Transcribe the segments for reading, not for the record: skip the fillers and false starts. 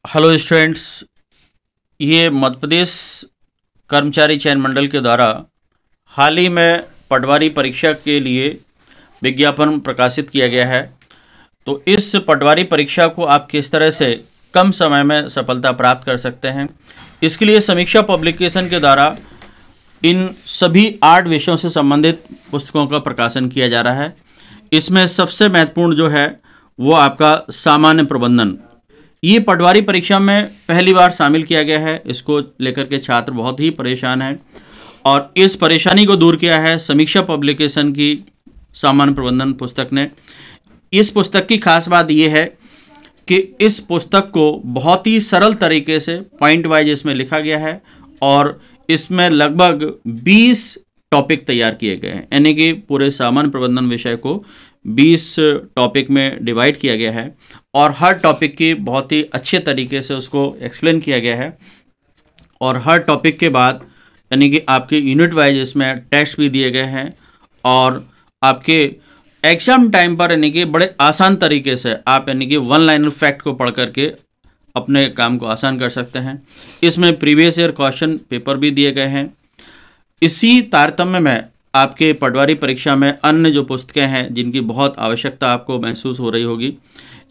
Hello students, ये मध्य प्रदेश कर्मचारी चयन मंडल के द्वारा हाल ही में पटवारी परीक्षा के लिए विज्ञापन प्रकाशित किया गया है। तो इस पटवारी परीक्षा को आप किस तरह से कम समय में सफलता प्राप्त कर सकते हैं, इसके लिए समीक्षा पब्लिकेशन के द्वारा इन सभी 8 विषयों से संबंधित पुस्तकों का प्रकाशन किया जा रहा है। इसमें सबसे महत्वपूर्ण जो है वो आपका सामान्य प्रबंधन। ये पटवारी परीक्षा में पहली बार शामिल किया गया है। इसको लेकर के छात्र बहुत ही परेशान हैं और इस परेशानी को दूर किया है समीक्षा पब्लिकेशन की सामान्य प्रबंधन पुस्तक ने। इस पुस्तक की खास बात यह है कि इस पुस्तक को बहुत ही सरल तरीके से पॉइंट वाइज इसमें लिखा गया है और इसमें लगभग 20 टॉपिक तैयार किए गए हैं, यानी कि पूरे सामान्य प्रबंधन विषय को 20 टॉपिक में डिवाइड किया गया है और हर टॉपिक की बहुत ही अच्छे तरीके से उसको एक्सप्लेन किया गया है। और हर टॉपिक के बाद यानी कि आपके यूनिट वाइज इसमें टेस्ट भी दिए गए हैं और आपके एग्जाम टाइम पर यानी कि बड़े आसान तरीके से आप यानी कि 1 लाइनर फैक्ट को पढ़ करके अपने काम को आसान कर सकते हैं। इसमें प्रीवियस ईयर क्वेश्चन पेपर भी दिए गए हैं। इसी तारतम्य में आपके पटवारी परीक्षा में अन्य जो पुस्तकें हैं जिनकी बहुत आवश्यकता आपको महसूस हो रही होगी,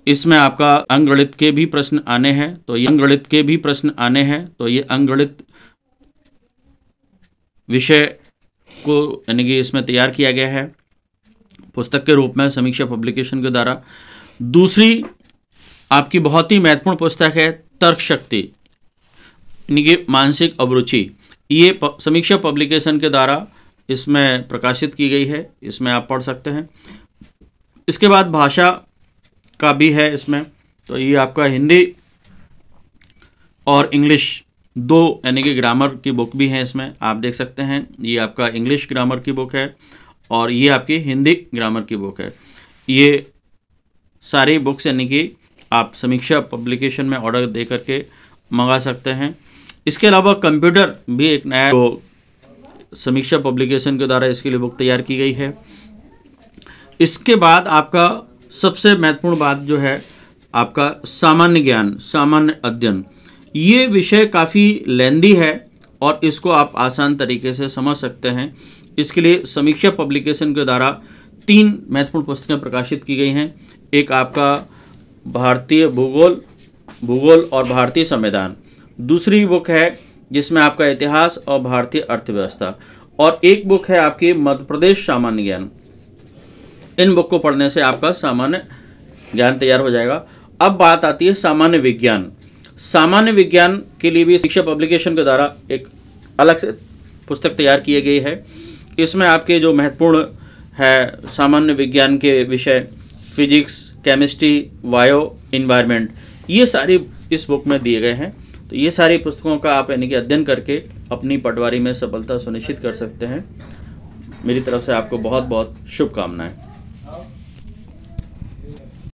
इसमें आपका अंकगणित के भी प्रश्न आने हैं। तो ये अंकगणित विषय को यानी कि इसमें तैयार किया गया है पुस्तक के रूप में समीक्षा पब्लिकेशन के द्वारा। दूसरी आपकी बहुत ही महत्वपूर्ण पुस्तक है तर्क शक्ति यानी कि मानसिक अभिरुचि। ये समीक्षा पब्लिकेशन के द्वारा इसमें प्रकाशित की गई है, इसमें आप पढ़ सकते हैं। इसके बाद भाषा का भी है इसमें। तो ये आपका हिंदी और इंग्लिश 2 यानी कि ग्रामर की बुक भी है इसमें, आप देख सकते हैं। ये आपका इंग्लिश ग्रामर की बुक है और ये आपकी हिंदी ग्रामर की बुक है। ये सारी बुक्स यानी कि आप समीक्षा पब्लिकेशन में ऑर्डर दे करके मंगा सकते हैं। इसके अलावा कंप्यूटर भी एक नया समीक्षा पब्लिकेशन के द्वारा इसके लिए बुक तैयार की गई है। इसके बाद आपका सबसे महत्वपूर्ण बात जो है आपका सामान्य ज्ञान, सामान्य अध्ययन। ये विषय काफ़ी लेंदी है और इसको आप आसान तरीके से समझ सकते हैं। इसके लिए समीक्षा पब्लिकेशन के द्वारा 3 महत्वपूर्ण पुस्तकें प्रकाशित की गई हैं। एक आपका भारतीय भूगोल और भारतीय संविधान, दूसरी बुक है जिसमें आपका इतिहास और भारतीय अर्थव्यवस्था, और एक बुक है आपकी मध्य प्रदेश सामान्य ज्ञान। इन बुक को पढ़ने से आपका सामान्य ज्ञान तैयार हो जाएगा। अब बात आती है सामान्य विज्ञान। सामान्य विज्ञान के लिए भी शिक्षा पब्लिकेशन के द्वारा एक अलग से पुस्तक तैयार की गई है। इसमें आपके जो महत्वपूर्ण है सामान्य विज्ञान के विषय फिजिक्स, केमिस्ट्री, बायो, इन्वायरमेंट, ये सारी इस बुक में दिए गए हैं। तो ये सारी पुस्तकों का आप यानी कि अध्ययन करके अपनी पटवारी में सफलता सुनिश्चित कर सकते हैं। मेरी तरफ से आपको बहुत बहुत शुभकामनाएं।